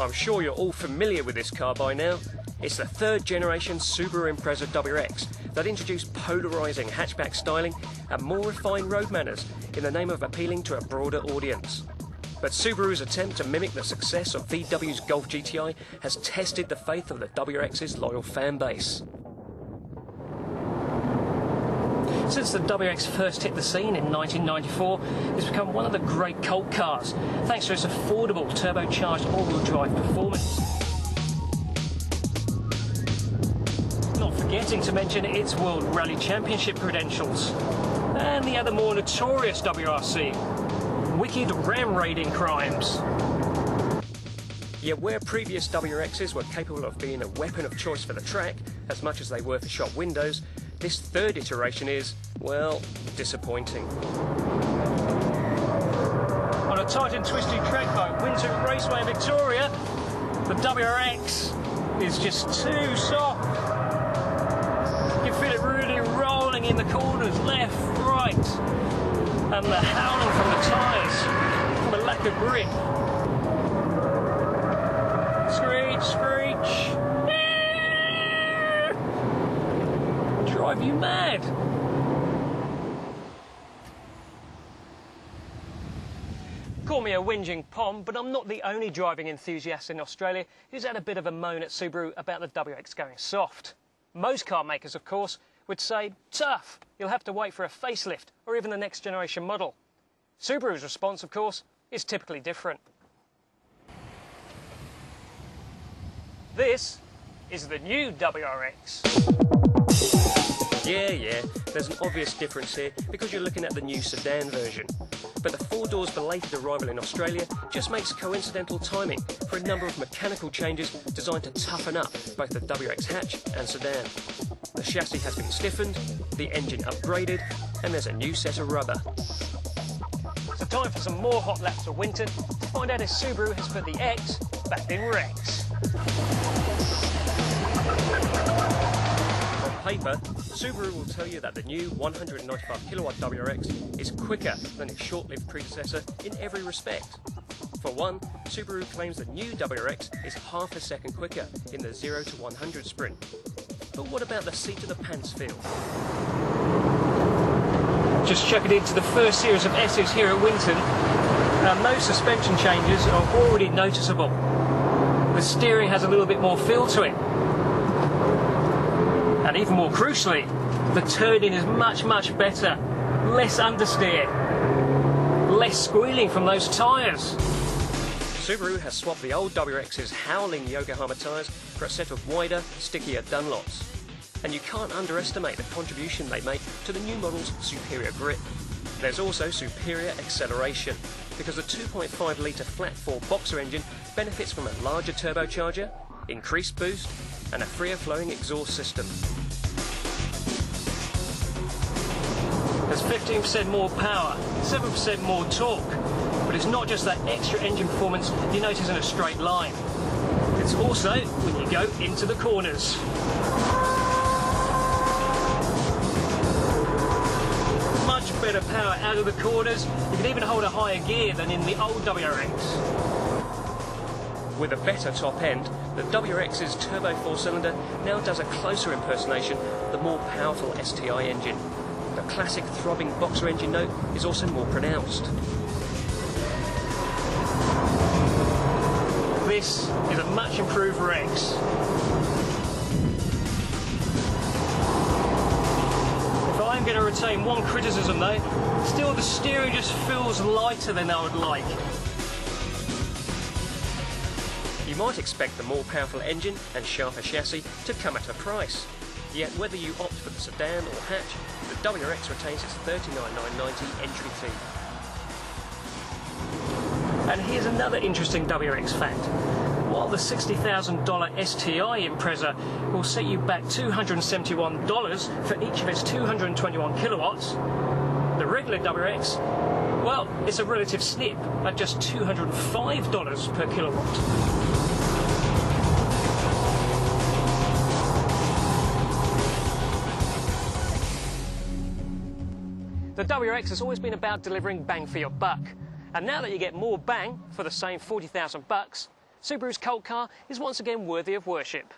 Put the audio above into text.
I'm sure you're all familiar with this car by now. It's the third generation Subaru Impreza WRX that introduced polarising hatchback styling and more refined road manners in the name of appealing to a broader audience. But Subaru's attempt to mimic the success of VW's Golf GTI has tested the faith of the WRX's loyal fan base. Since the WRX first hit the scene in 1994, it's become one of the great cult cars, thanks to its affordable turbocharged all-wheel drive performance. Not forgetting to mention its World Rally Championship credentials, and the other more notorious WRC, wicked ram raiding crimes. Yet where previous WRXs were capable of being a weapon of choice for the track, as much as they were for shop windows, this third iteration is, well, disappointing. On a tight and twisty track by Winton Raceway in Victoria, the WRX is just too soft. You feel it really rolling in the corners, left, right, and the howling from the tyres, from a lack of grip. Screech, screech. Drive you mad. Call me a whinging pom, but I'm not the only driving enthusiast in Australia who's had a bit of a moan at Subaru about the WRX going soft. Most car makers, of course, would say, tough, you'll have to wait for a facelift or even the next generation model. Subaru's response, of course, is typically different. This is the new WRX. Yeah, there's an obvious difference here because you're looking at the new sedan version. But the four doors belated arrival in Australia just makes coincidental timing for a number of mechanical changes designed to toughen up both the WRX hatch and sedan. The chassis has been stiffened, the engine upgraded, and there's a new set of rubber. So time for some more hot laps for Winton to find out if Subaru has put the X back in Rex. On paper, Subaru will tell you that the new 195 kilowatt WRX is quicker than its short-lived predecessor in every respect. For one, Subaru claims the new WRX is half a second quicker in the 0 to 100 sprint. But what about the seat of the pants feel? Just chuck it into the first series of S's here at Winton, and those suspension changes are already noticeable. The steering has a little bit more feel to it. And even more crucially, the turning is much better. Less understeer. Less squealing from those tyres. Subaru has swapped the old WRX's howling Yokohama tyres for a set of wider, stickier Dunlops. And you can't underestimate the contribution they make to the new model's superior grip. There's also superior acceleration, because the 2.5 litre flat-four boxer engine benefits from a larger turbocharger, increased boost, and a freer flowing exhaust system. There's 15% more power, 7% more torque, but it's not just that extra engine performance you notice in a straight line. It's also when you go into the corners. Much better power out of the corners. You can even hold a higher gear than in the old WRX. With a better top end, the WRX's turbo four-cylinder now does a closer impersonation of the more powerful STI engine. The classic throbbing boxer engine note is also more pronounced. This is a much improved Rex. If I'm going to retain one criticism though, still the steering just feels lighter than I would like. You might expect the more powerful engine and sharper chassis to come at a price. Yet whether you opt for the sedan or hatch, the WRX retains its $39,990 entry fee. And here's another interesting WRX fact. While the $60,000 STI Impreza will set you back $271 for each of its 221 kilowatts, the regular WRX, well, it's a relative snip at just $205 per kilowatt. The WRX has always been about delivering bang for your buck, and now that you get more bang for the same 40,000 bucks, Subaru's cult car is once again worthy of worship.